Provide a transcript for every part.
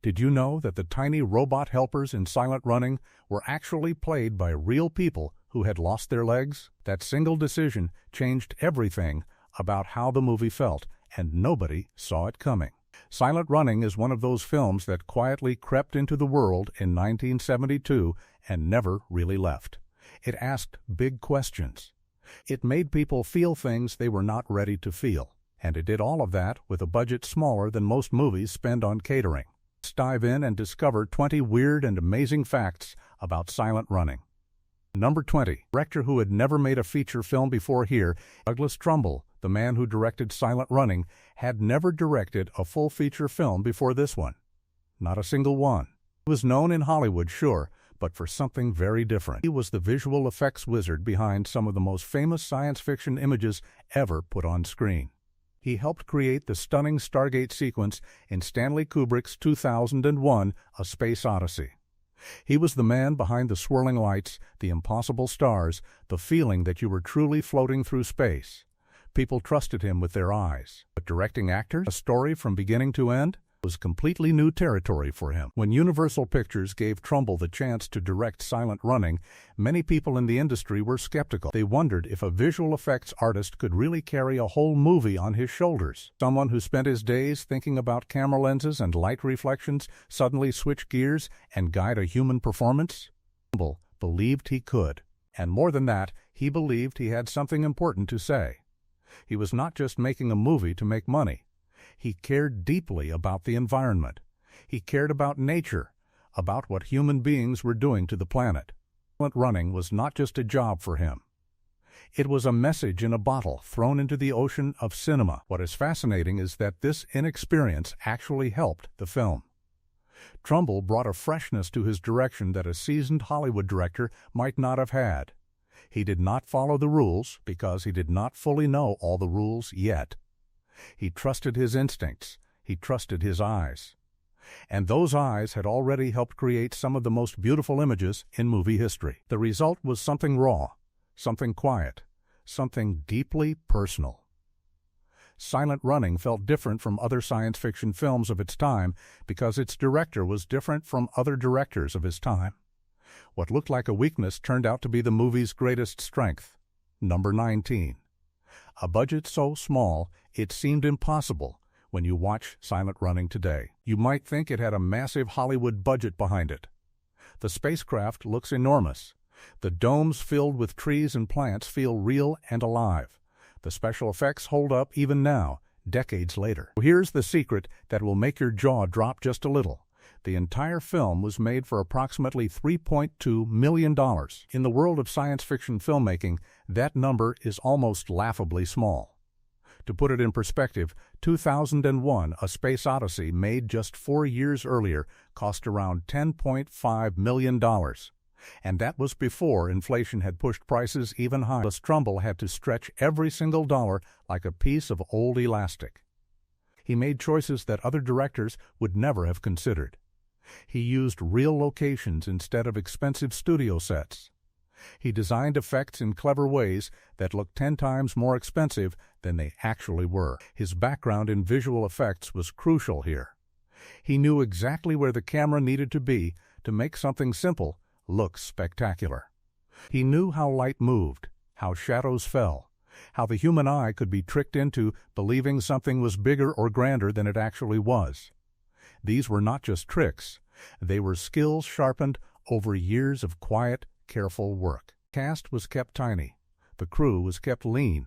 Did you know that the tiny robot helpers in Silent Running were actually played by real people who had lost their legs? That single decision changed everything about how the movie felt, and nobody saw it coming. Silent Running is one of those films that quietly crept into the world in 1972 and never really left. It asked big questions. It made people feel things they were not ready to feel. And it did all of that with a budget smaller than most movies spend on catering. Let's dive in and discover 20 weird and amazing facts about Silent Running. Number 20. Director who had never made a feature film before here, Douglas Trumbull, the man who directed Silent Running, had never directed a full feature film before this one. Not a single one. He was known in Hollywood, sure, but for something very different. He was the visual effects wizard behind some of the most famous science fiction images ever put on screen. He helped create the stunning Stargate sequence in Stanley Kubrick's 2001 A Space Odyssey. He was the man behind the swirling lights, the impossible stars, the feeling that you were truly floating through space. People trusted him with their eyes. But directing actors, a story from beginning to end, was completely new territory for him. When Universal Pictures gave Trumbull the chance to direct Silent Running, many people in the industry were skeptical. They wondered if a visual effects artist could really carry a whole movie on his shoulders. Someone who spent his days thinking about camera lenses and light reflections suddenly switch gears and guide a human performance? Trumbull believed he could. And more than that, he believed he had something important to say. He was not just making a movie to make money. He cared deeply about the environment. He cared about nature, about what human beings were doing to the planet. Silent Running was not just a job for him. It was a message in a bottle thrown into the ocean of cinema. What is fascinating is that this inexperience actually helped the film. Trumbull brought a freshness to his direction that a seasoned Hollywood director might not have had. He did not follow the rules because he did not fully know all the rules yet. He trusted his instincts. He trusted his eyes. And those eyes had already helped create some of the most beautiful images in movie history. The result was something raw, something quiet, something deeply personal. Silent Running felt different from other science fiction films of its time because its director was different from other directors of his time. What looked like a weakness turned out to be the movie's greatest strength. Number 19. A budget so small, it seemed impossible when you watch Silent Running today. You might think it had a massive Hollywood budget behind it. The spacecraft looks enormous. The domes filled with trees and plants feel real and alive. The special effects hold up even now, decades later. Here's the secret that will make your jaw drop just a little. The entire film was made for approximately $3.2 million. In the world of science fiction filmmaking, that number is almost laughably small. To put it in perspective, 2001 A Space Odyssey, made just 4 years earlier, cost around $10.5 million. And that was before inflation had pushed prices even higher. Douglas Trumbull had to stretch every single dollar like a piece of old elastic. He made choices that other directors would never have considered. He used real locations instead of expensive studio sets. He designed effects in clever ways that looked 10 times more expensive than they actually were. His background in visual effects was crucial here. He knew exactly where the camera needed to be to make something simple look spectacular. He knew how light moved, how shadows fell, how the human eye could be tricked into believing something was bigger or grander than it actually was. These were not just tricks. They were skills sharpened over years of quiet, careful work. The cast was kept tiny. The crew was kept lean.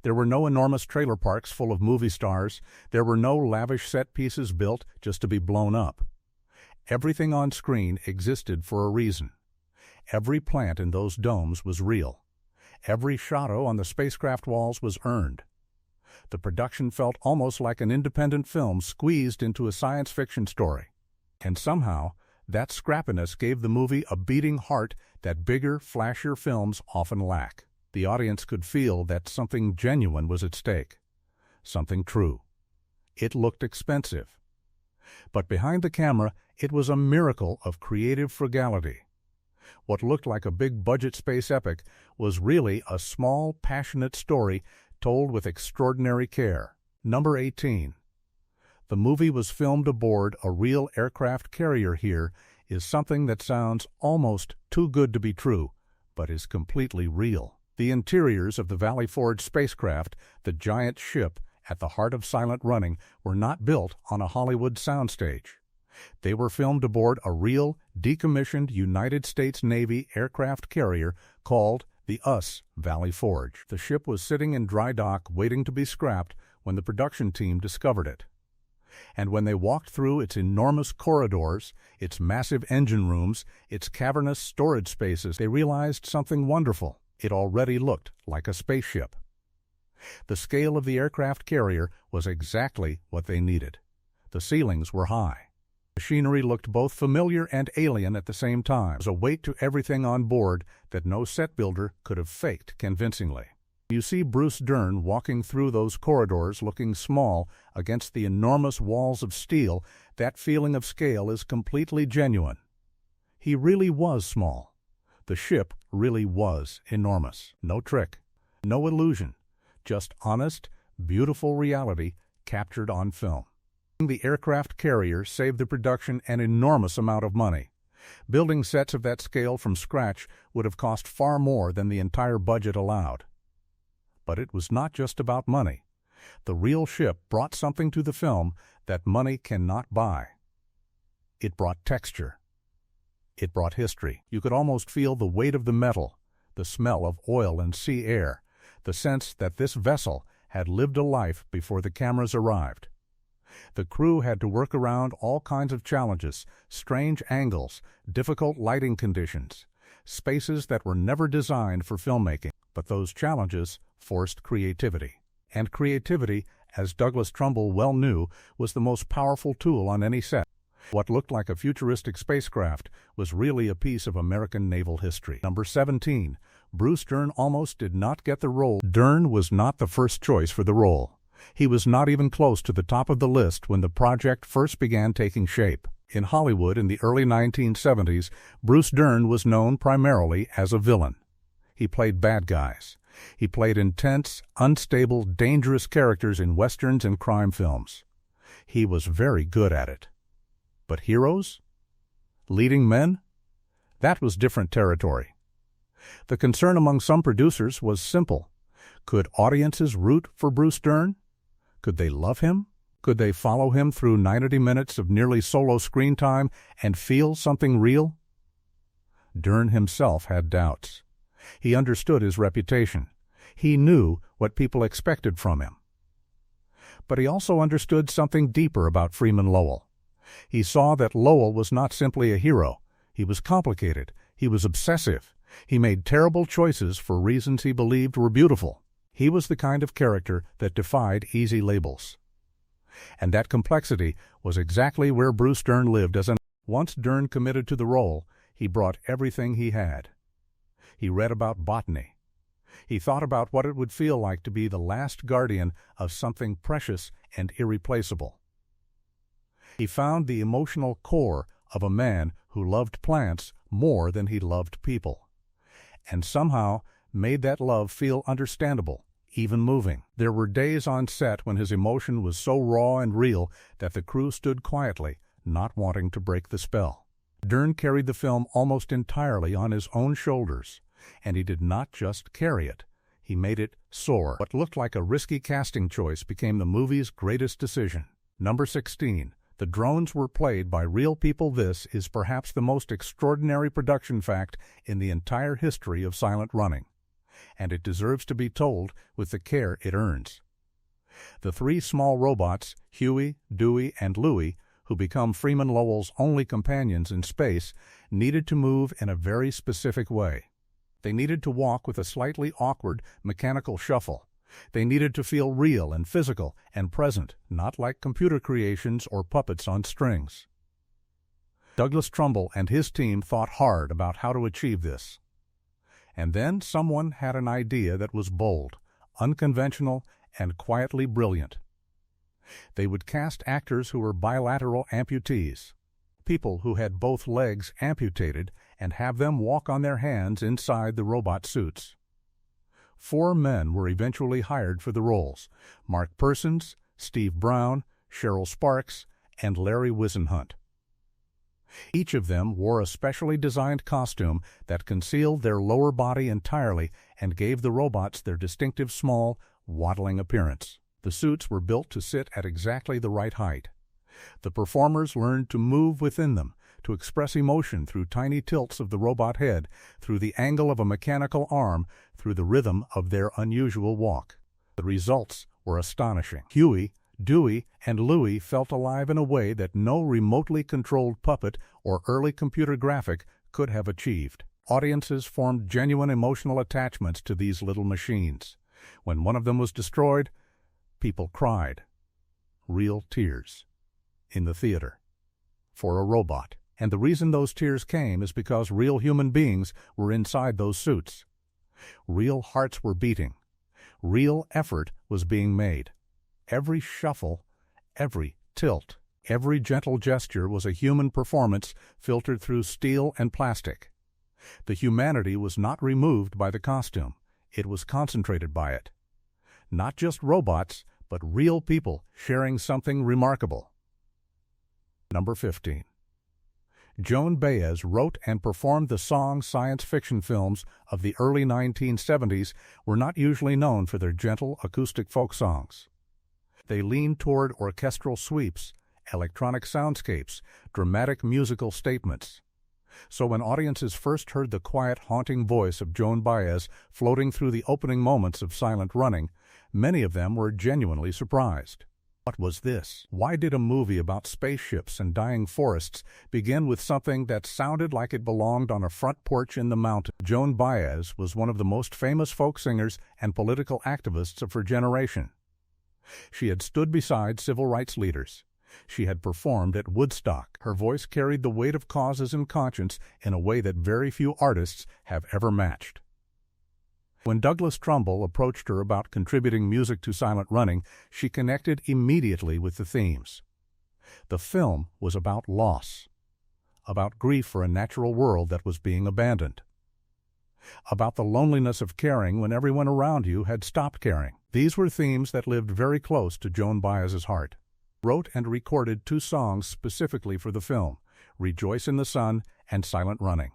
There were no enormous trailer parks full of movie stars. There were no lavish set pieces built just to be blown up. Everything on screen existed for a reason. Every plant in those domes was real. Every shadow on the spacecraft walls was earned. The production felt almost like an independent film squeezed into a science fiction story. And somehow, that scrappiness gave the movie a beating heart that bigger, flashier films often lack. The audience could feel that something genuine was at stake, something true. It looked expensive. But behind the camera, it was a miracle of creative frugality. What looked like a big-budget space epic was really a small, passionate story told with extraordinary care. Number 18. The movie was filmed aboard a real aircraft carrier here is something that sounds almost too good to be true, but is completely real. The interiors of the Valley Forge spacecraft, the giant ship at the heart of silent running, were not built on a Hollywood soundstage. They were filmed aboard a real, decommissioned United States Navy aircraft carrier called the Valley Forge. The ship was sitting in dry dock waiting to be scrapped when the production team discovered it. And when they walked through its enormous corridors, its massive engine rooms, its cavernous storage spaces, they realized something wonderful. It already looked like a spaceship. The scale of the aircraft carrier was exactly what they needed. The ceilings were high. Machinery looked both familiar and alien at the same time. There was a weight to everything on board that no set builder could have faked convincingly. You see Bruce Dern walking through those corridors looking small against the enormous walls of steel. That feeling of scale is completely genuine. He really was small. The ship really was enormous. No trick, no illusion, just honest, beautiful reality captured on film. The aircraft carrier saved the production an enormous amount of money. Building sets of that scale from scratch would have cost far more than the entire budget allowed. But it was not just about money. The real ship brought something to the film that money cannot buy. It brought texture. It brought history. You could almost feel the weight of the metal, the smell of oil and sea air, the sense that this vessel had lived a life before the cameras arrived. The crew had to work around all kinds of challenges, strange angles, difficult lighting conditions, spaces that were never designed for filmmaking. But those challenges forced creativity. And creativity, as Douglas Trumbull well knew, was the most powerful tool on any set. What looked like a futuristic spacecraft was really a piece of American naval history. Number 17. Bruce Dern almost did not get the role. Dern was not the first choice for the role. He was not even close to the top of the list when the project first began taking shape. In Hollywood in the early 1970s, Bruce Dern was known primarily as a villain. He played bad guys. He played intense, unstable, dangerous characters in westerns and crime films. He was very good at it. But heroes? Leading men? That was different territory. The concern among some producers was simple. Could audiences root for Bruce Dern? Could they love him? Could they follow him through 90 minutes of nearly solo screen time and feel something real? Dern himself had doubts. He understood his reputation. He knew what people expected from him. But he also understood something deeper about Freeman Lowell. He saw that Lowell was not simply a hero. He was complicated. He was obsessive. He made terrible choices for reasons he believed were beautiful. He was the kind of character that defied easy labels. And that complexity was exactly where Bruce Dern lived as an. Once Dern committed to the role, he brought everything he had. He read about botany. He thought about what it would feel like to be the last guardian of something precious and irreplaceable. He found the emotional core of a man who loved plants more than he loved people, and somehow made that love feel understandable, even moving. There were days on set when his emotion was so raw and real that the crew stood quietly, not wanting to break the spell. Dern carried the film almost entirely on his own shoulders. And he did not just carry it. He made it soar. What looked like a risky casting choice became the movie's greatest decision. Number 16. The drones were played by real people. This is perhaps the most extraordinary production fact in the entire history of silent running, and it deserves to be told with the care it earns. The three small robots, Huey, Dewey, and Louie, who become Freeman Lowell's only companions in space, needed to move in a very specific way. They needed to walk with a slightly awkward, mechanical shuffle. They needed to feel real and physical and present, not like computer creations or puppets on strings. Douglas Trumbull and his team thought hard about how to achieve this. And then someone had an idea that was bold, unconventional, and quietly brilliant. They would cast actors who were bilateral amputees, people who had both legs amputated, and have them walk on their hands inside the robot suits. 4 men were eventually hired for the roles: Mark Persons, Steve Brown, Cheryl Sparks, and Larry Wisenhunt. Each of them wore a specially designed costume that concealed their lower body entirely and gave the robots their distinctive small, waddling appearance. The suits were built to sit at exactly the right height. The performers learned to move within them, to express emotion through tiny tilts of the robot head, through the angle of a mechanical arm, through the rhythm of their unusual walk. The results were astonishing. Huey, Dewey, and Louie felt alive in a way that no remotely controlled puppet or early computer graphic could have achieved. Audiences formed genuine emotional attachments to these little machines. When one of them was destroyed, people cried. Real tears. In the theater. For a robot. And the reason those tears came is because real human beings were inside those suits. Real hearts were beating. Real effort was being made. Every shuffle, every tilt, every gentle gesture was a human performance filtered through steel and plastic. The humanity was not removed by the costume. It was concentrated by it. Not just robots, but real people sharing something remarkable. Number 15. Joan Baez wrote and performed the song science fiction films of the early 1970s were not usually known for their gentle acoustic folk songs. They leaned toward orchestral sweeps, electronic soundscapes, dramatic musical statements. So when audiences first heard the quiet, haunting voice of Joan Baez floating through the opening moments of Silent Running, many of them were genuinely surprised. What was this? Why did a movie about spaceships and dying forests begin with something that sounded like it belonged on a front porch in the mountains? Joan Baez was one of the most famous folk singers and political activists of her generation. She had stood beside civil rights leaders. She had performed at Woodstock. Her voice carried the weight of causes and conscience in a way that very few artists have ever matched. When Douglas Trumbull approached her about contributing music to Silent Running, she connected immediately with the themes. The film was about loss, about grief for a natural world that was being abandoned, about the loneliness of caring when everyone around you had stopped caring. These were themes that lived very close to Joan Baez's heart. Wrote and recorded 2 songs specifically for the film, Rejoice in the Sun and Silent Running.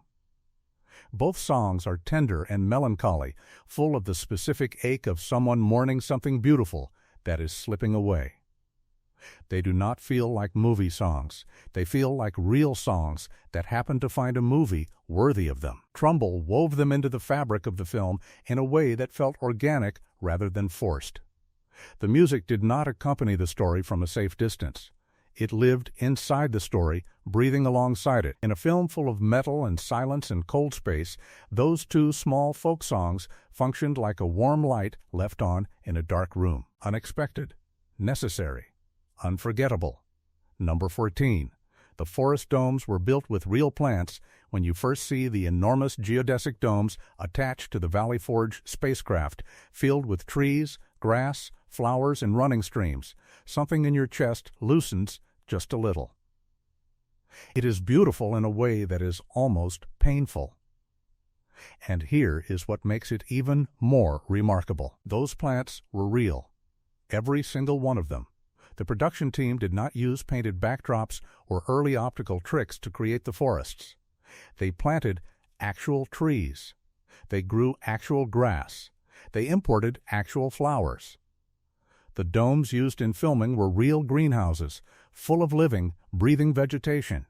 Both songs are tender and melancholy, full of the specific ache of someone mourning something beautiful that is slipping away. They do not feel like movie songs. They feel like real songs that happen to find a movie worthy of them. Trumbull wove them into the fabric of the film in a way that felt organic rather than forced. The music did not accompany the story from a safe distance. It lived inside the story, breathing alongside it. In a film full of metal and silence and cold space, those 2 small folk songs functioned like a warm light left on in a dark room. Unexpected, necessary, unforgettable. Number 14. The forest domes were built with real plants when you first see the enormous geodesic domes attached to the Valley Forge spacecraft, filled with trees, grass, flowers, and running streams. Something in your chest loosens just a little. It is beautiful in a way that is almost painful. And here is what makes it even more remarkable. Those plants were real. Every single one of them. The production team did not use painted backdrops or early optical tricks to create the forests. They planted actual trees. They grew actual grass. They imported actual flowers. The domes used in filming were real greenhouses, full of living, breathing vegetation.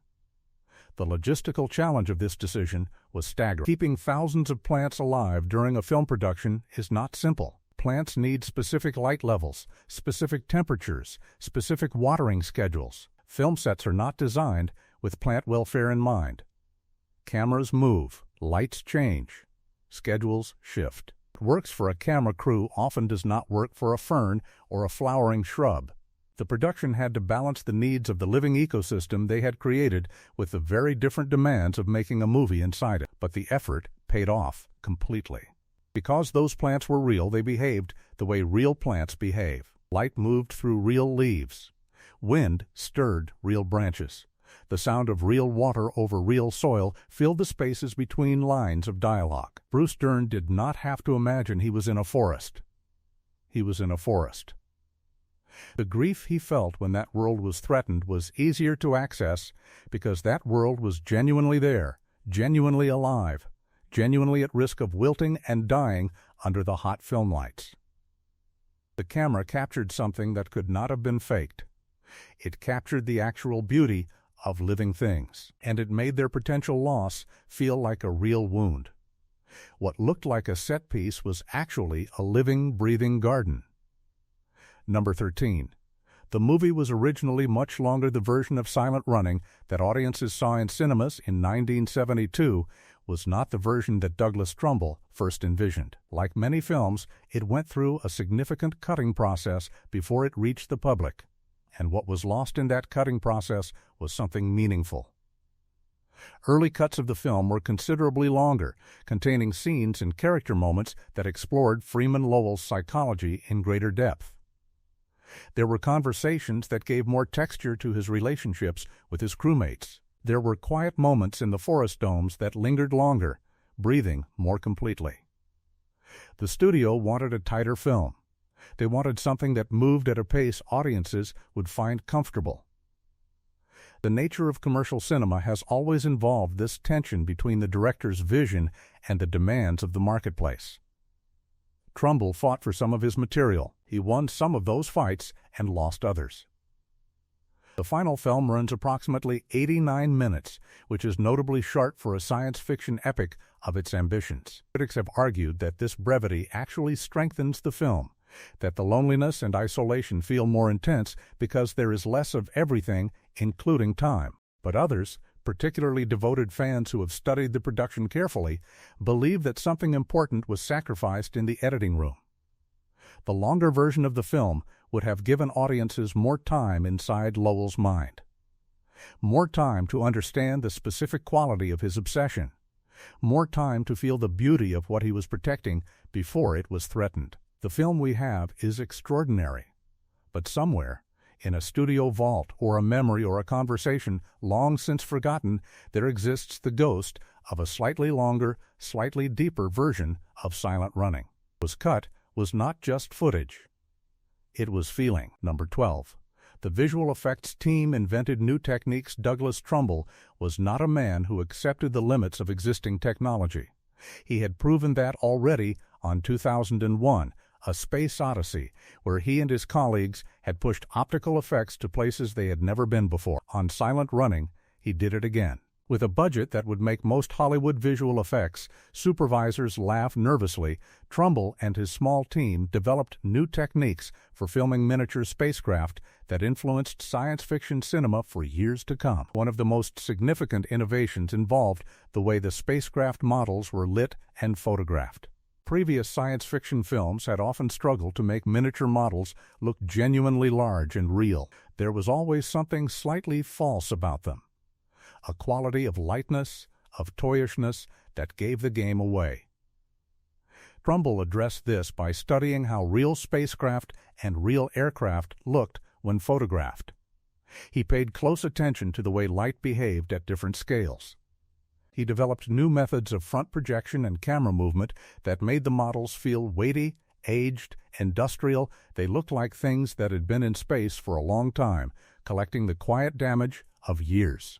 The logistical challenge of this decision was staggering. Keeping thousands of plants alive during a film production is not simple. Plants need specific light levels, specific temperatures, specific watering schedules. Film sets are not designed with plant welfare in mind. Cameras move, lights change, schedules shift. What works for a camera crew often does not work for a fern or a flowering shrub. The production had to balance the needs of the living ecosystem they had created with the very different demands of making a movie inside it. But the effort paid off completely. Because those plants were real, they behaved the way real plants behave. Light moved through real leaves. Wind stirred real branches. The sound of real water over real soil filled the spaces between lines of dialogue. Bruce Dern did not have to imagine he was in a forest. He was in a forest. The grief he felt when that world was threatened was easier to access because that world was genuinely there, genuinely alive, genuinely at risk of wilting and dying under the hot film lights. The camera captured something that could not have been faked. It captured the actual beauty of living things, and it made their potential loss feel like a real wound. What looked like a set piece was actually a living, breathing garden. Number 13. The movie was originally much longer. The version of Silent Running that audiences saw in cinemas in 1972 was not the version that Douglas Trumbull first envisioned. Like many films, it went through a significant cutting process before it reached the public, and what was lost in that cutting process was something meaningful. Early cuts of the film were considerably longer, containing scenes and character moments that explored Freeman Lowell's psychology in greater depth. There were conversations that gave more texture to his relationships with his crewmates. There were quiet moments in the forest domes that lingered longer, breathing more completely. The studio wanted a tighter film. They wanted something that moved at a pace audiences would find comfortable. The nature of commercial cinema has always involved this tension between the director's vision and the demands of the marketplace. Trumbull fought for some of his material. He won some of those fights and lost others. The final film runs approximately 89 minutes, which is notably short for a science fiction epic of its ambitions. Critics have argued that this brevity actually strengthens the film, that the loneliness and isolation feel more intense because there is less of everything, including time. But others, particularly devoted fans who have studied the production carefully, believe that something important was sacrificed in the editing room. The longer version of the film would have given audiences more time inside Lowell's mind. More time to understand the specific quality of his obsession. More time to feel the beauty of what he was protecting before it was threatened. The film we have is extraordinary, but somewhere, in a studio vault or a memory or a conversation long since forgotten, there exists the ghost of a slightly longer, slightly deeper version of Silent Running. What was cut was not just footage. It was feeling. Number 12. The visual effects team invented new techniques. Douglas Trumbull was not a man who accepted the limits of existing technology. He had proven that already on 2001, A Space Odyssey, where he and his colleagues had pushed optical effects to places they had never been before. On Silent Running, he did it again. With a budget that would make most Hollywood visual effects supervisors laugh nervously, Trumbull and his small team developed new techniques for filming miniature spacecraft that influenced science fiction cinema for years to come. One of the most significant innovations involved the way the spacecraft models were lit and photographed. Previous science fiction films had often struggled to make miniature models look genuinely large and real. There was always something slightly false about them. A quality of lightness, of toyishness that gave the game away. Trumbull addressed this by studying how real spacecraft and real aircraft looked when photographed. He paid close attention to the way light behaved at different scales. He developed new methods of front projection and camera movement that made the models feel weighty, aged, industrial. They looked like things that had been in space for a long time, collecting the quiet damage of years.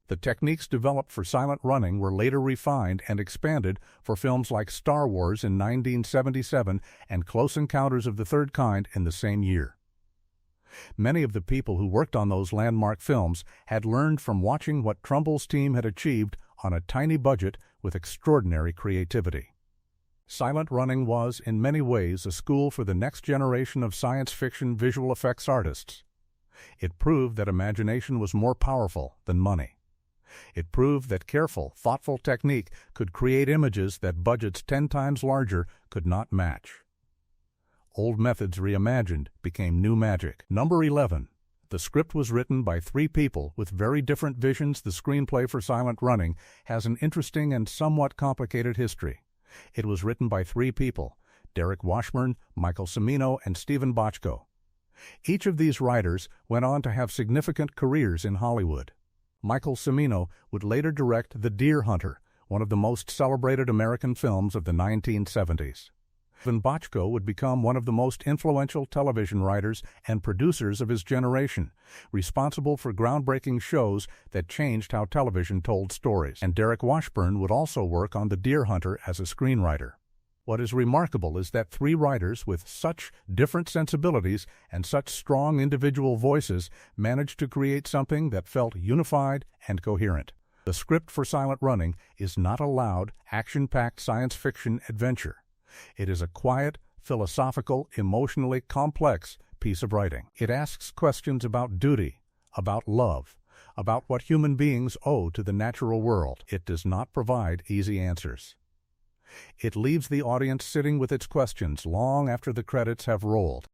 The techniques developed for Silent Running were later refined and expanded for films like Star Wars in 1977 and Close Encounters of the Third Kind in the same year. Many of the people who worked on those landmark films had learned from watching what Trumbull's team had achieved on a tiny budget with extraordinary creativity. Silent Running was, in many ways, a school for the next generation of science fiction visual effects artists. It proved that imagination was more powerful than money. It proved that careful, thoughtful technique could create images that budgets 10 times larger could not match. Old methods reimagined became new magic. Number 11. The script was written by 3 people with very different visions. The screenplay for Silent Running has an interesting and somewhat complicated history. It was written by 3 people, Derek Washburn, Michael Cimino, and Stephen Bochco. Each of these writers went on to have significant careers in Hollywood. Michael Cimino would later direct The Deer Hunter, one of the most celebrated American films of the 1970s. Ivan Bochco would become one of the most influential television writers and producers of his generation, responsible for groundbreaking shows that changed how television told stories. And Derek Washburn would also work on The Deer Hunter as a screenwriter. What is remarkable is that three writers with such different sensibilities and such strong individual voices managed to create something that felt unified and coherent. The script for Silent Running is not a loud, action-packed science fiction adventure. It is a quiet, philosophical, emotionally complex piece of writing. It asks questions about duty, about love, about what human beings owe to the natural world. It does not provide easy answers. It leaves the audience sitting with its questions long after the credits have rolled.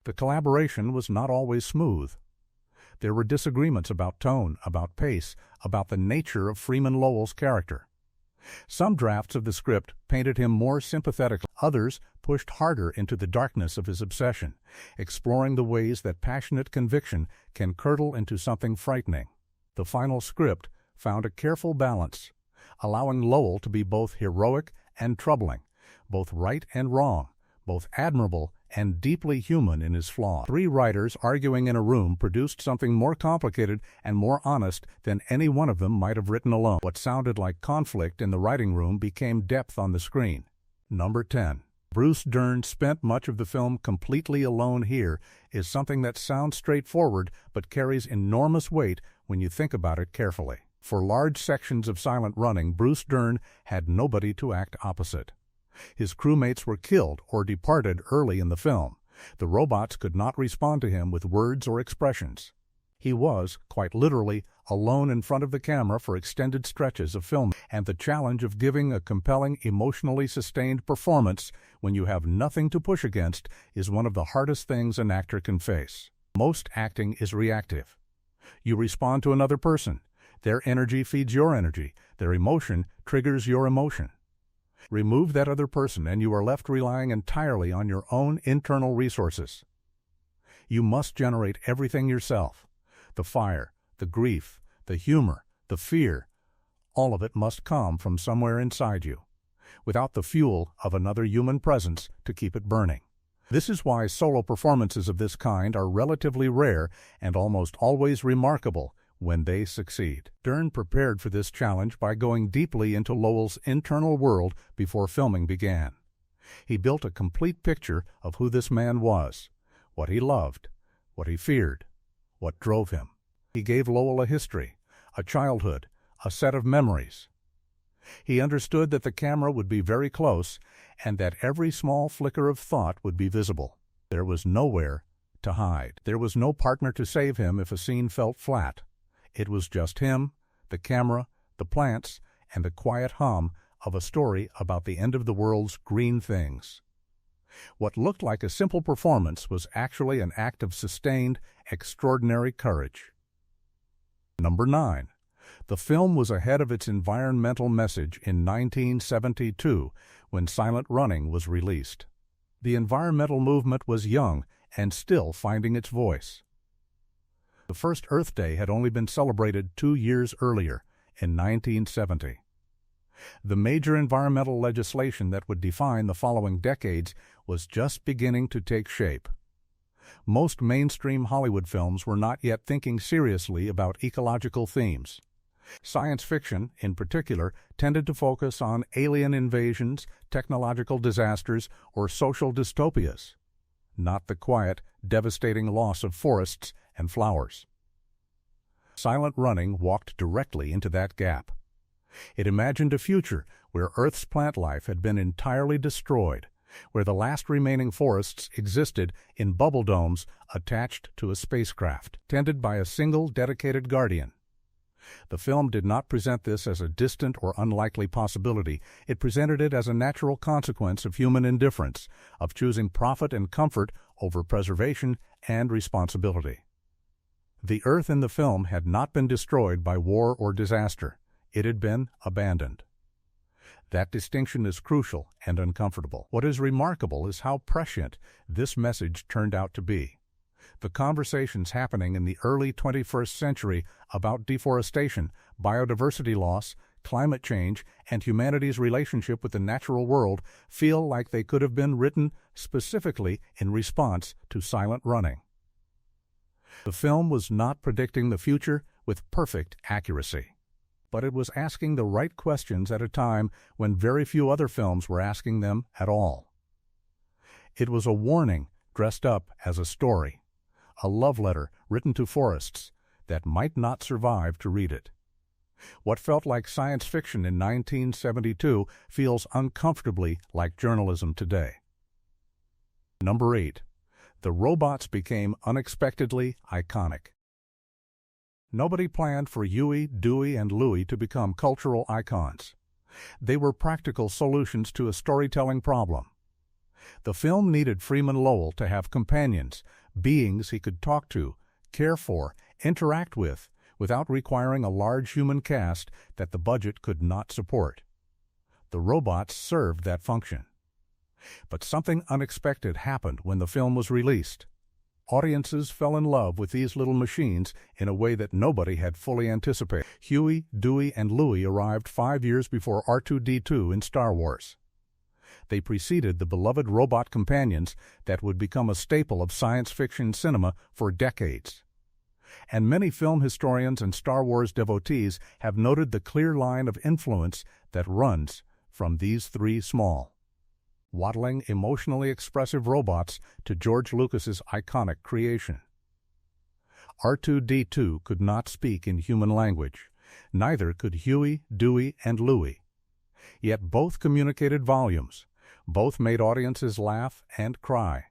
The collaboration was not always smooth. There were disagreements about tone, about pace, about the nature of Freeman Lowell's character. Some drafts of the script painted him more sympathetic. Others pushed harder into the darkness of his obsession, exploring the ways that passionate conviction can curdle into something frightening. The final script found a careful balance, allowing Lowell to be both heroic and troubling, both right and wrong, both admirable and deeply human in his flaws. Three writers arguing in a room produced something more complicated and more honest than any one of them might have written alone. What sounded like conflict in the writing room became depth on the screen. Number 10. Bruce Dern spent much of the film completely alone. Here is something that sounds straightforward but carries enormous weight when you think about it carefully. For large sections of Silent Running, Bruce Dern had nobody to act opposite. His crewmates were killed or departed early in the film. The robots could not respond to him with words or expressions. He was, quite literally, alone in front of the camera for extended stretches of film, and the challenge of giving a compelling, emotionally sustained performance when you have nothing to push against is one of the hardest things an actor can face. Most acting is reactive. You respond to another person. Their energy feeds your energy. Their emotion triggers your emotion. Remove that other person and you are left relying entirely on your own internal resources. You must generate everything yourself. The fire, the grief, the humor, the fear, all of it must come from somewhere inside you, without the fuel of another human presence to keep it burning. This is why solo performances of this kind are relatively rare and almost always remarkable when they succeed. Dern prepared for this challenge by going deeply into Lowell's internal world before filming began. He built a complete picture of who this man was, what he loved, what he feared, what drove him. He gave Lowell a history, a childhood, a set of memories. He understood that the camera would be very close and that every small flicker of thought would be visible. There was nowhere to hide. There was no partner to save him if a scene felt flat. It was just him, the camera, the plants, and the quiet hum of a story about the end of the world's green things. What looked like a simple performance was actually an act of sustained, extraordinary courage. Number 9. The film was ahead of its environmental message in 1972 when Silent Running was released. The environmental movement was young and still finding its voice. The first Earth Day had only been celebrated 2 years earlier, in 1970. The major environmental legislation that would define the following decades was just beginning to take shape. Most mainstream Hollywood films were not yet thinking seriously about ecological themes. Science fiction, in particular, tended to focus on alien invasions, technological disasters, or social dystopias, not the quiet, devastating loss of forests and flowers. Silent Running walked directly into that gap. It imagined a future where Earth's plant life had been entirely destroyed, where the last remaining forests existed in bubble domes attached to a spacecraft, tended by a single dedicated guardian. The film did not present this as a distant or unlikely possibility. It presented it as a natural consequence of human indifference, of choosing profit and comfort over preservation and responsibility. The Earth in the film had not been destroyed by war or disaster. It had been abandoned. That distinction is crucial and uncomfortable. What is remarkable is how prescient this message turned out to be. The conversations happening in the early 21st century about deforestation, biodiversity loss, climate change, and humanity's relationship with the natural world feel like they could have been written specifically in response to silent running. The film was not predicting the future with perfect accuracy, but it was asking the right questions at a time when very few other films were asking them at all. It was a warning dressed up as a story, a love letter written to forests that might not survive to read it. What felt like science fiction in 1972 feels uncomfortably like journalism today. Number 8. The robots became unexpectedly iconic. Nobody planned for Huey, Dewey, and Louie to become cultural icons. They were practical solutions to a storytelling problem. The film needed Freeman Lowell to have companions, beings he could talk to, care for, interact with, without requiring a large human cast that the budget could not support. The robots served that function. But something unexpected happened when the film was released. Audiences fell in love with these little machines in a way that nobody had fully anticipated. Huey, Dewey, and Louie arrived 5 years before R2-D2 in Star Wars. They preceded the beloved robot companions that would become a staple of science fiction cinema for decades. And many film historians and Star Wars devotees have noted the clear line of influence that runs from these three small, waddling, emotionally expressive robots to George Lucas's iconic creation. R2-D2 could not speak in human language. Neither could Huey, Dewey, and Louie. Yet both communicated volumes. Both made audiences laugh and cry.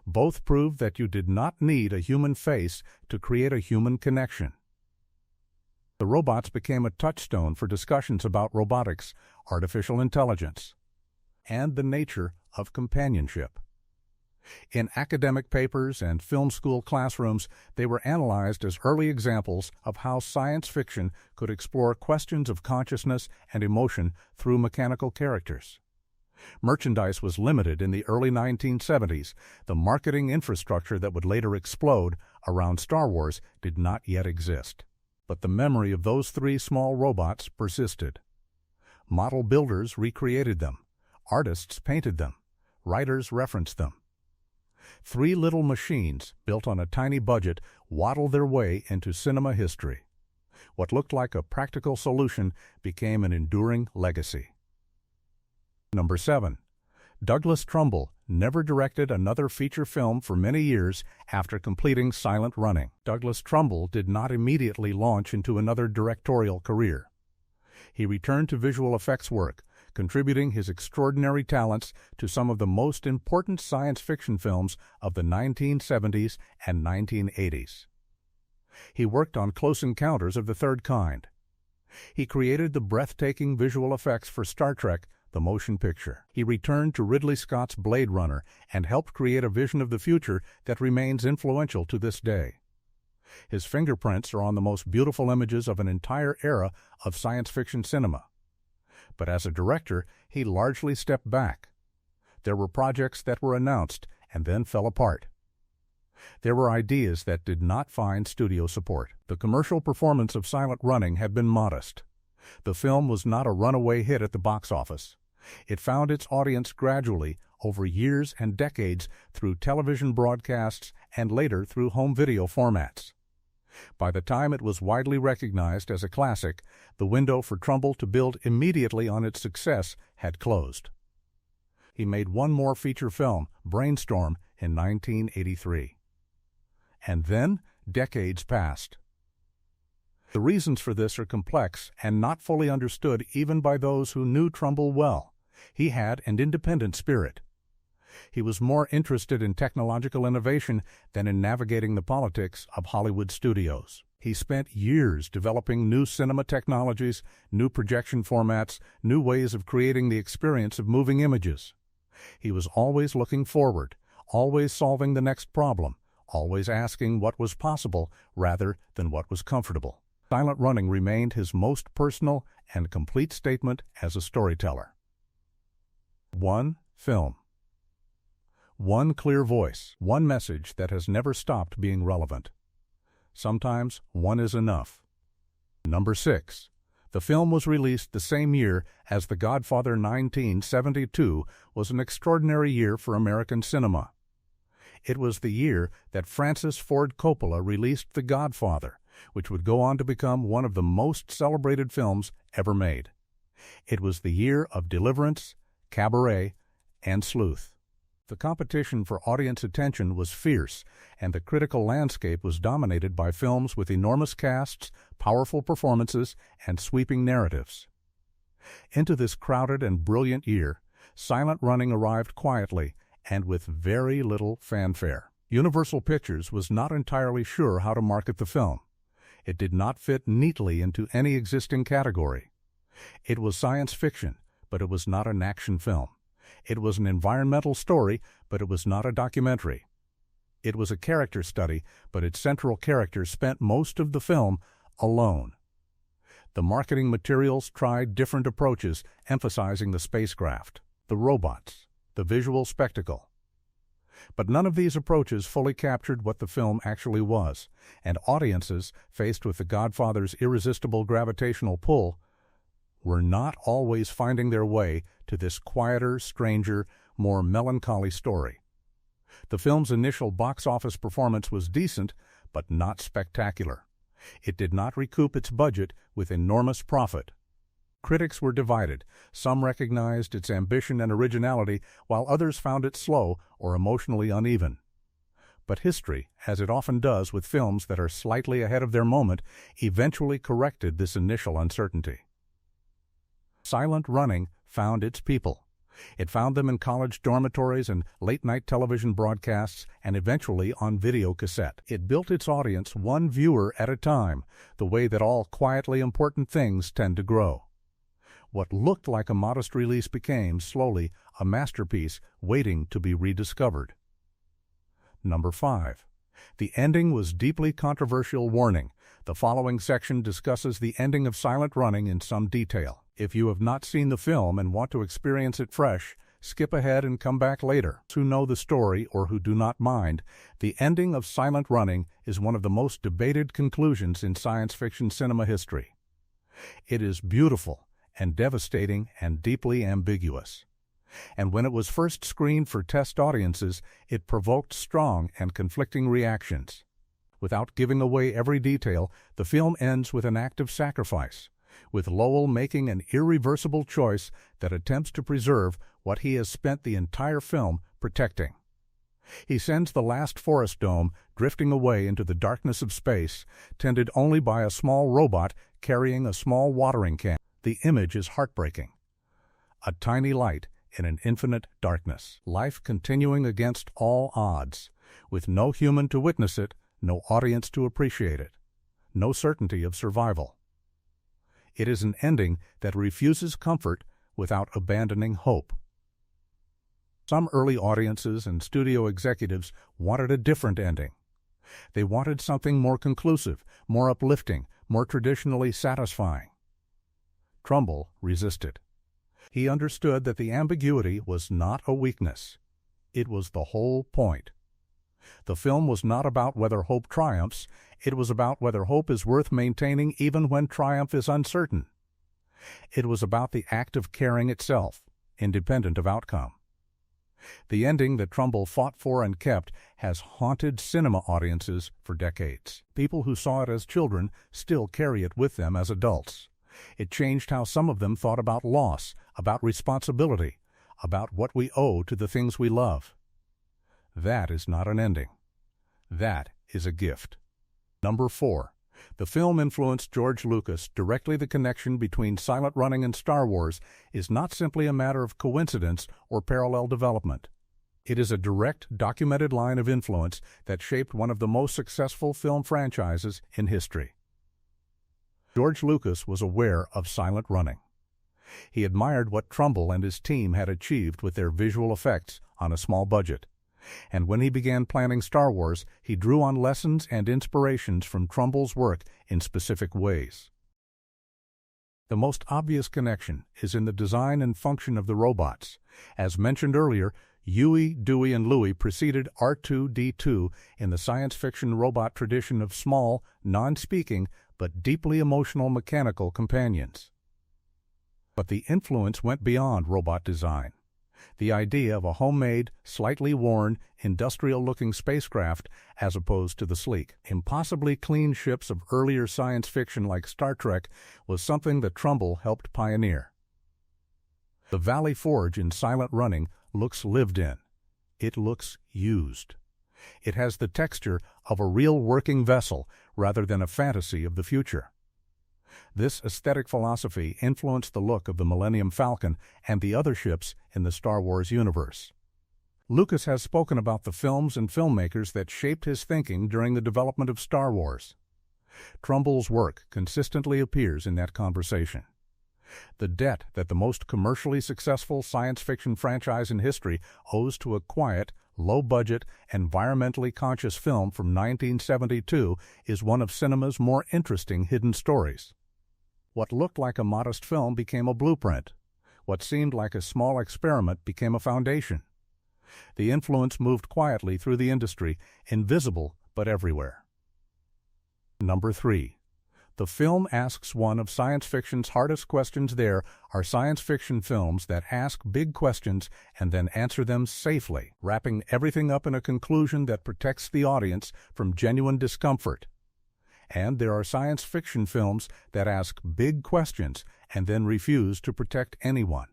Both proved that you did not need a human face to create a human connection. The robots became a touchstone for discussions about robotics, artificial intelligence, and the nature of companionship. In academic papers and film school classrooms, they were analyzed as early examples of how science fiction could explore questions of consciousness and emotion through mechanical characters. Merchandise was limited in the early 1970s. The marketing infrastructure that would later explode around Star Wars did not yet exist. But the memory of those three small robots persisted. Model builders recreated them. Artists painted them. Writers referenced them. Three little machines, built on a tiny budget, waddled their way into cinema history. What looked like a practical solution became an enduring legacy. Number 7. Douglas Trumbull never directed another feature film for many years after completing Silent Running. Douglas Trumbull did not immediately launch into another directorial career. He returned to visual effects work, contributing his extraordinary talents to some of the most important science fiction films of the 1970s and 1980s. He worked on Close Encounters of the Third Kind. He created the breathtaking visual effects for Star Trek: The Motion Picture. He returned to Ridley Scott's Blade Runner and helped create a vision of the future that remains influential to this day. His fingerprints are on the most beautiful images of an entire era of science fiction cinema. But as a director, he largely stepped back. There were projects that were announced and then fell apart. There were ideas that did not find studio support. The commercial performance of Silent Running had been modest. The film was not a runaway hit at the box office. It found its audience gradually, over years and decades, through television broadcasts and later through home video formats. By the time it was widely recognized as a classic, the window for Trumbull to build immediately on its success had closed. He made one more feature film, Brainstorm, in 1983. And then, decades passed. The reasons for this are complex and not fully understood even by those who knew Trumbull well. He had an independent spirit. He was more interested in technological innovation than in navigating the politics of Hollywood studios. He spent years developing new cinema technologies, new projection formats, new ways of creating the experience of moving images. He was always looking forward, always solving the next problem, always asking what was possible rather than what was comfortable. Silent Running remained his most personal and complete statement as a storyteller. One film. One clear voice, one message that has never stopped being relevant. Sometimes one is enough. Number 6. The film was released the same year as The Godfather 1972 was an extraordinary year for American cinema. It was the year that Francis Ford Coppola released The Godfather, which would go on to become one of the most celebrated films ever made. It was the year of Deliverance, Cabaret, and Sleuth. The competition for audience attention was fierce, and the critical landscape was dominated by films with enormous casts, powerful performances, and sweeping narratives. Into this crowded and brilliant year, Silent Running arrived quietly and with very little fanfare. Universal Pictures was not entirely sure how to market the film. It did not fit neatly into any existing category. It was science fiction, but it was not an action film. It was an environmental story, but it was not a documentary. It was a character study, but its central character spent most of the film alone. The marketing materials tried different approaches, emphasizing the spacecraft, the robots, the visual spectacle. But none of these approaches fully captured what the film actually was, and audiences, faced with The Godfather's irresistible gravitational pull, were not always finding their way to this quieter, stranger, more melancholy story. The film's initial box office performance was decent, but not spectacular. It did not recoup its budget with enormous profit. Critics were divided. Some recognized its ambition and originality, while others found it slow or emotionally uneven. But history, as it often does with films that are slightly ahead of their moment, eventually corrected this initial uncertainty. Silent Running found its people. It found them in college dormitories and late-night television broadcasts, and eventually on video cassette. It built its audience one viewer at a time, the way that all quietly important things tend to grow. What looked like a modest release became, slowly, a masterpiece waiting to be rediscovered. Number 5. The ending was deeply controversial. Warning: the following section discusses the ending of Silent Running in some detail. If you have not seen the film and want to experience it fresh, skip ahead and come back later. Who know the story or who do not mind, the ending of Silent Running is one of the most debated conclusions in science fiction cinema history. It is beautiful and devastating and deeply ambiguous. And when it was first screened for test audiences, it provoked strong and conflicting reactions. Without giving away every detail, the film ends with an act of sacrifice, with Lowell making an irreversible choice that attempts to preserve what he has spent the entire film protecting. He sends the last forest dome drifting away into the darkness of space, tended only by a small robot carrying a small watering can. The image is heartbreaking. A tiny light in an infinite darkness. Life continuing against all odds, with no human to witness it, no audience to appreciate it, no certainty of survival. It is an ending that refuses comfort without abandoning hope. Some early audiences and studio executives wanted a different ending. They wanted something more conclusive, more uplifting, more traditionally satisfying. Trumbull resisted. He understood that the ambiguity was not a weakness. It was the whole point. The film was not about whether hope triumphs. It was about whether hope is worth maintaining even when triumph is uncertain. It was about the act of caring itself, independent of outcome. The ending that Trumbull fought for and kept has haunted cinema audiences for decades. People who saw it as children still carry it with them as adults. It changed how some of them thought about loss, about responsibility, about what we owe to the things we love. That is not an ending. That is a gift. Number 4. The film influenced George Lucas. Directly, the connection between Silent Running and Star Wars is not simply a matter of coincidence or parallel development. It is a direct, documented line of influence that shaped one of the most successful film franchises in history. George Lucas was aware of Silent Running. He admired what Trumbull and his team had achieved with their visual effects on a small budget. And when he began planning Star Wars, he drew on lessons and inspirations from Trumbull's work in specific ways. The most obvious connection is in the design and function of the robots. As mentioned earlier, Huey, Dewey, and Louie preceded R2-D2 in the science fiction robot tradition of small, non-speaking, but deeply emotional mechanical companions. But the influence went beyond robot design. The idea of a homemade, slightly worn, industrial-looking spacecraft as opposed to the sleek, impossibly clean ships of earlier science fiction like Star Trek was something that Trumbull helped pioneer. The Valley Forge in Silent Running looks lived in. It looks used. It has the texture of a real working vessel rather than a fantasy of the future. This aesthetic philosophy influenced the look of the Millennium Falcon and the other ships in the Star Wars universe. Lucas has spoken about the films and filmmakers that shaped his thinking during the development of Star Wars. Trumbull's work consistently appears in that conversation. The debt that the most commercially successful science fiction franchise in history owes to a quiet, low-budget, environmentally conscious film from 1972 is one of cinema's more interesting hidden stories. What looked like a modest film became a blueprint. What seemed like a small experiment became a foundation. The influence moved quietly through the industry, invisible but everywhere. Number 3. The film asks one of science fiction's hardest questions. There are science fiction films that ask big questions and then answer them safely, wrapping everything up in a conclusion that protects the audience from genuine discomfort. And there are science fiction films that ask big questions and then refuse to protect anyone.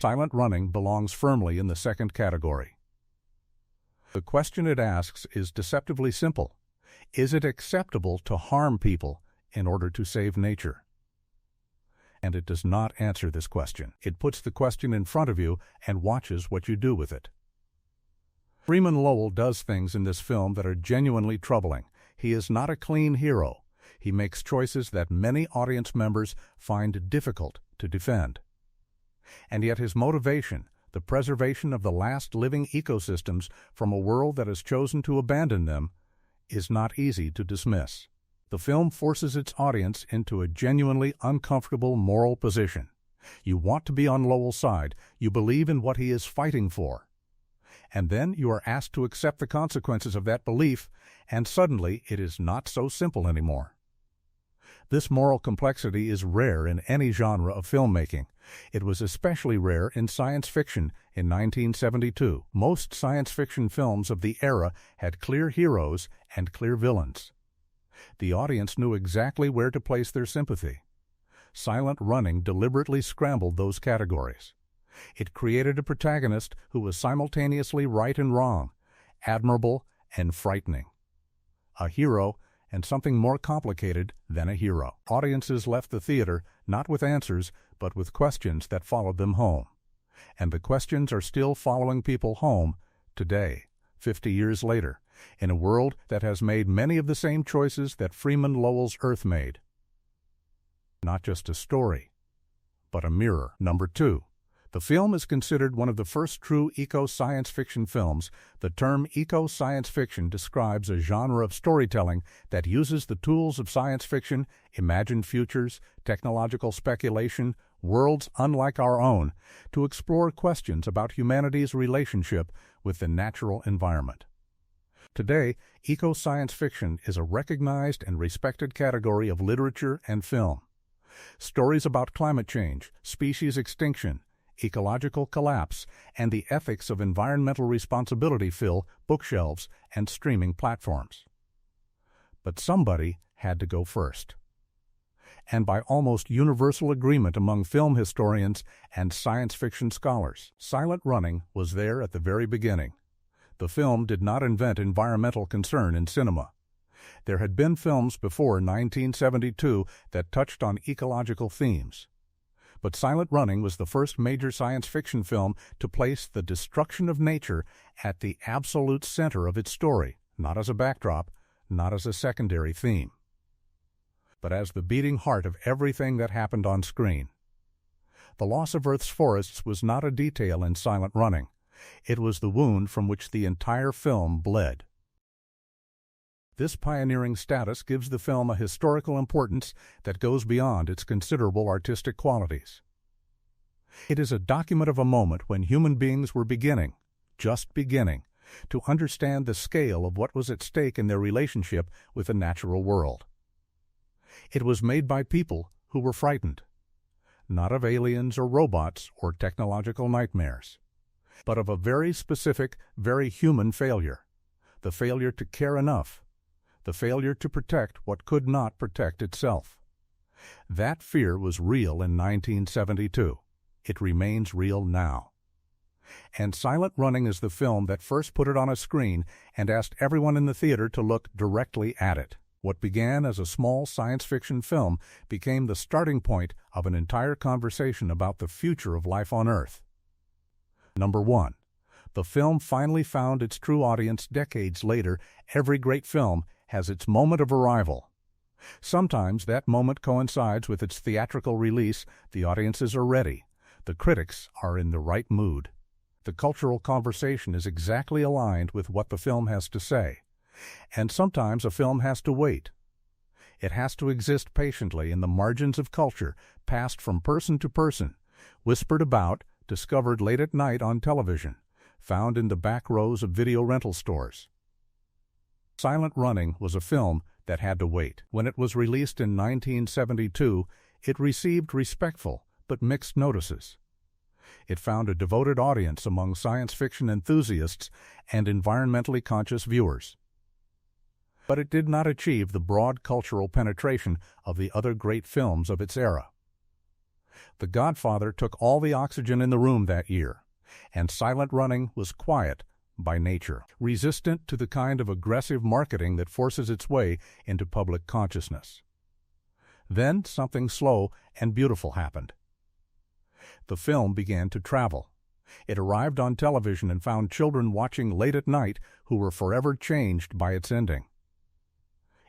Silent Running belongs firmly in the second category. The question it asks is deceptively simple. Is it acceptable to harm people in order to save nature? And it does not answer this question. It puts the question in front of you and watches what you do with it. Freeman Lowell does things in this film that are genuinely troubling. He is not a clean hero. He makes choices that many audience members find difficult to defend. And yet his motivation, the preservation of the last living ecosystems from a world that has chosen to abandon them, is not easy to dismiss. The film forces its audience into a genuinely uncomfortable moral position. You want to be on Lowell's side. You believe in what he is fighting for. And then you are asked to accept the consequences of that belief, and suddenly it is not so simple anymore. This moral complexity is rare in any genre of filmmaking. It was especially rare in science fiction in 1972. Most science fiction films of the era had clear heroes and clear villains. The audience knew exactly where to place their sympathy. Silent Running deliberately scrambled those categories. It created a protagonist who was simultaneously right and wrong, admirable and frightening. A hero and something more complicated than a hero. Audiences left the theater not with answers, but with questions that followed them home. And the questions are still following people home today, 50 years later, in a world that has made many of the same choices that Freeman Lowell's Earth made. Not just a story, but a mirror. Number 2. The film is considered one of the first true eco-science fiction films. The term eco-science fiction describes a genre of storytelling that uses the tools of science fiction, imagined futures, technological speculation, worlds unlike our own, to explore questions about humanity's relationship with the natural environment. Today, eco-science fiction is a recognized and respected category of literature and film. Stories about climate change, species extinction, ecological collapse, and the ethics of environmental responsibility fill bookshelves and streaming platforms. But somebody had to go first. And by almost universal agreement among film historians and science fiction scholars, Silent Running was there at the very beginning. The film did not invent environmental concern in cinema. There had been films before 1972 that touched on ecological themes. But Silent Running was the first major science fiction film to place the destruction of nature at the absolute center of its story, not as a backdrop, not as a secondary theme, but as the beating heart of everything that happened on screen. The loss of Earth's forests was not a detail in Silent Running. It was the wound from which the entire film bled. This pioneering status gives the film a historical importance that goes beyond its considerable artistic qualities. It is a document of a moment when human beings were beginning, just beginning, to understand the scale of what was at stake in their relationship with the natural world. It was made by people who were frightened, not of aliens or robots or technological nightmares, but of a very specific, very human failure, the failure to care enough, the failure to protect what could not protect itself. That fear was real in 1972. It remains real now. And Silent Running is the film that first put it on a screen and asked everyone in the theater to look directly at it. What began as a small science fiction film became the starting point of an entire conversation about the future of life on Earth. Number 1. The film finally found its true audience decades later. Every great film has its moment of arrival. Sometimes that moment coincides with its theatrical release. The audiences are ready. The critics are in the right mood. The cultural conversation is exactly aligned with what the film has to say. And sometimes a film has to wait. It has to exist patiently in the margins of culture, passed from person to person, whispered about, discovered late at night on television, found in the back rows of video rental stores. Silent Running was a film that had to wait. When it was released in 1972, it received respectful but mixed notices. It found a devoted audience among science fiction enthusiasts and environmentally conscious viewers. But it did not achieve the broad cultural penetration of the other great films of its era. The Godfather took all the oxygen in the room that year, and Silent Running was quiet by nature, resistant to the kind of aggressive marketing that forces its way into public consciousness. Then something slow and beautiful happened. The film began to travel. It arrived on television and found children watching late at night who were forever changed by its ending.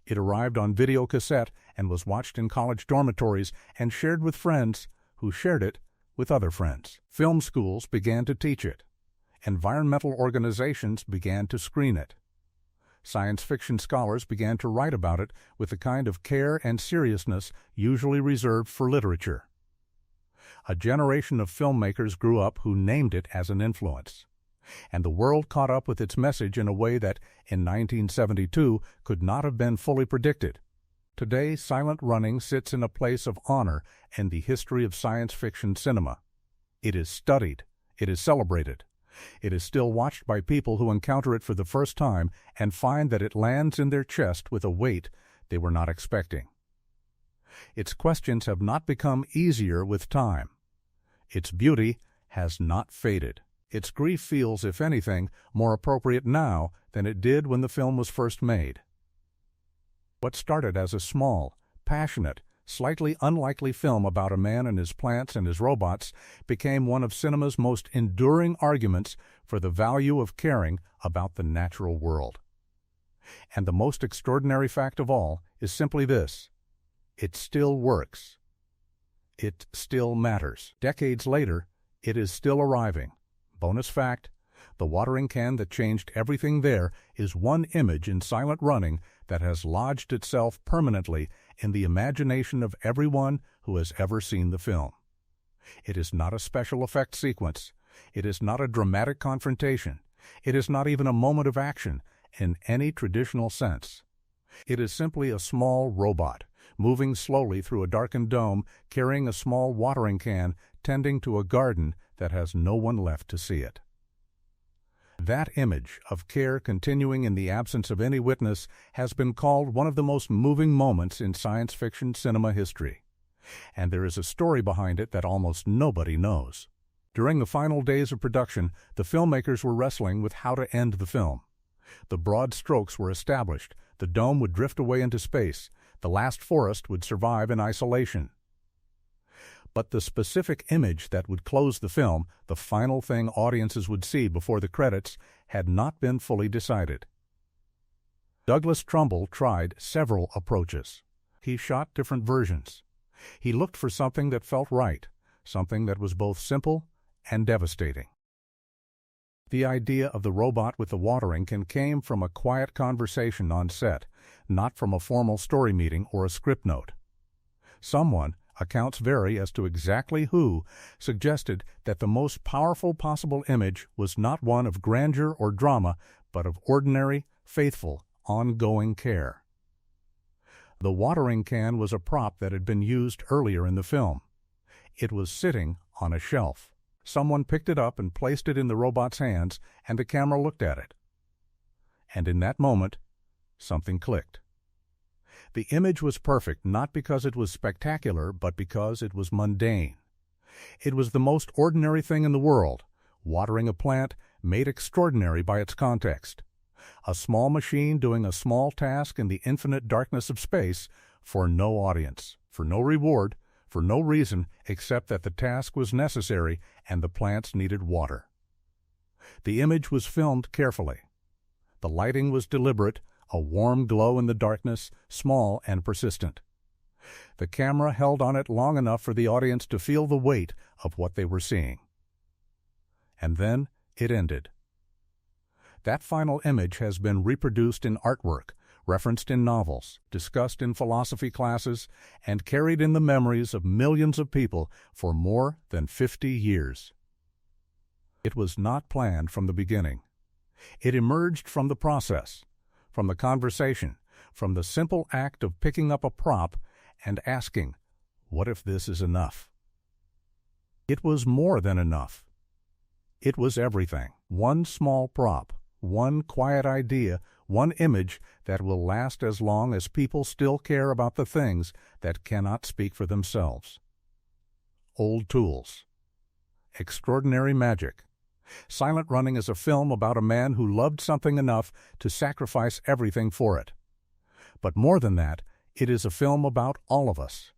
It arrived on video cassette and was watched in college dormitories and shared with friends who shared it with other friends. Film schools began to teach it. Environmental organizations began to screen it. Science fiction scholars began to write about it with the kind of care and seriousness usually reserved for literature. A generation of filmmakers grew up who named it as an influence, and the world caught up with its message in a way that, in 1972, could not have been fully predicted. Today, Silent Running sits in a place of honor in the history of science fiction cinema. It is studied. It is celebrated. It is still watched by people who encounter it for the first time and find that it lands in their chest with a weight they were not expecting. Its questions have not become easier with time. Its beauty has not faded. Its grief feels, if anything, more appropriate now than it did when the film was first made. What started as a small, passionate, slightly unlikely film about a man and his plants and his robots became one of cinema's most enduring arguments for the value of caring about the natural world. And the most extraordinary fact of all is simply this: it still works. It still matters. Decades later, it is still arriving. Bonus fact: the watering can that changed everything there is one image in Silent Running that has lodged itself permanently in the imagination of everyone who has ever seen the film. It is not a special effect sequence. It is not a dramatic confrontation. It is not even a moment of action in any traditional sense. It is simply a small robot, moving slowly through a darkened dome, carrying a small watering can, tending to a garden that has no one left to see it. That image of care continuing in the absence of any witness has been called one of the most moving moments in science fiction cinema history. And there is a story behind it that almost nobody knows. During the final days of production, the filmmakers were wrestling with how to end the film. The broad strokes were established. The dome would drift away into space. The last forest would survive in isolation. But the specific image that would close the film, the final thing audiences would see before the credits, had not been fully decided. Douglas Trumbull tried several approaches. He shot different versions. He looked for something that felt right, something that was both simple and devastating. The idea of the robot with the watering can came from a quiet conversation on set, not from a formal story meeting or a script note. Someone, accounts vary as to exactly who, suggested that the most powerful possible image was not one of grandeur or drama, but of ordinary, faithful, ongoing care. The watering can was a prop that had been used earlier in the film. It was sitting on a shelf. Someone picked it up and placed it in the robot's hands, and the camera looked at it. And in that moment, something clicked. The image was perfect, not because it was spectacular, but because it was mundane. It was the most ordinary thing in the world, watering a plant made extraordinary by its context. A small machine doing a small task in the infinite darkness of space for no audience, for no reward, for no reason except that the task was necessary and the plants needed water. The image was filmed carefully. The lighting was deliberate, a warm glow in the darkness, small and persistent. The camera held on it long enough for the audience to feel the weight of what they were seeing. And then it ended. That final image has been reproduced in artwork, referenced in novels, discussed in philosophy classes, and carried in the memories of millions of people for more than 50 years. It was not planned from the beginning. It emerged from the process, from the conversation, from the simple act of picking up a prop and asking, "What if this is enough?" It was more than enough. It was everything. One small prop, one quiet idea, one image that will last as long as people still care about the things that cannot speak for themselves. Old tools. Extraordinary magic. Silent Running is a film about a man who loved something enough to sacrifice everything for it. But more than that, it is a film about all of us,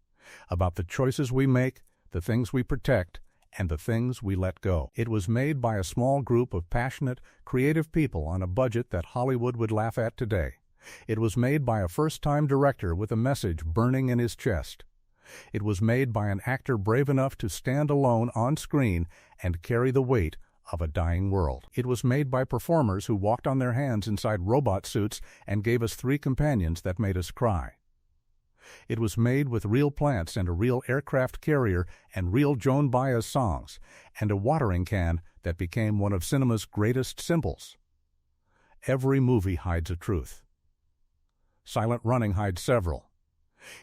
about the choices we make, the things we protect, and the things we let go. It was made by a small group of passionate, creative people on a budget that Hollywood would laugh at today. It was made by a first-time director with a message burning in his chest. It was made by an actor brave enough to stand alone on screen and carry the weight of a dying world. It was made by performers who walked on their hands inside robot suits and gave us 3 companions that made us cry. It was made with real plants and a real aircraft carrier and real Joan Baez songs, and a watering can that became one of cinema's greatest symbols. Every movie hides a truth. Silent Running hides several.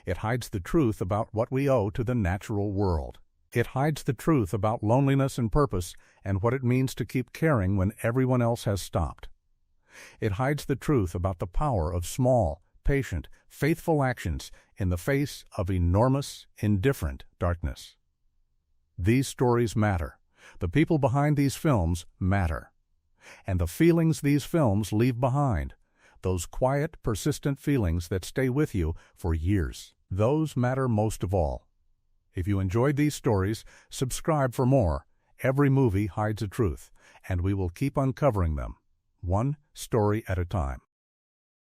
It hides the truth about what we owe to the natural world. It hides the truth about loneliness and purpose and what it means to keep caring when everyone else has stopped. It hides the truth about the power of small, patient, faithful actions in the face of enormous, indifferent darkness. These stories matter. The people behind these films matter. And the feelings these films leave behind, those quiet, persistent feelings that stay with you for years, those matter most of all. If you enjoyed these stories, subscribe for more. Every movie hides a truth, and we will keep uncovering them, one story at a time.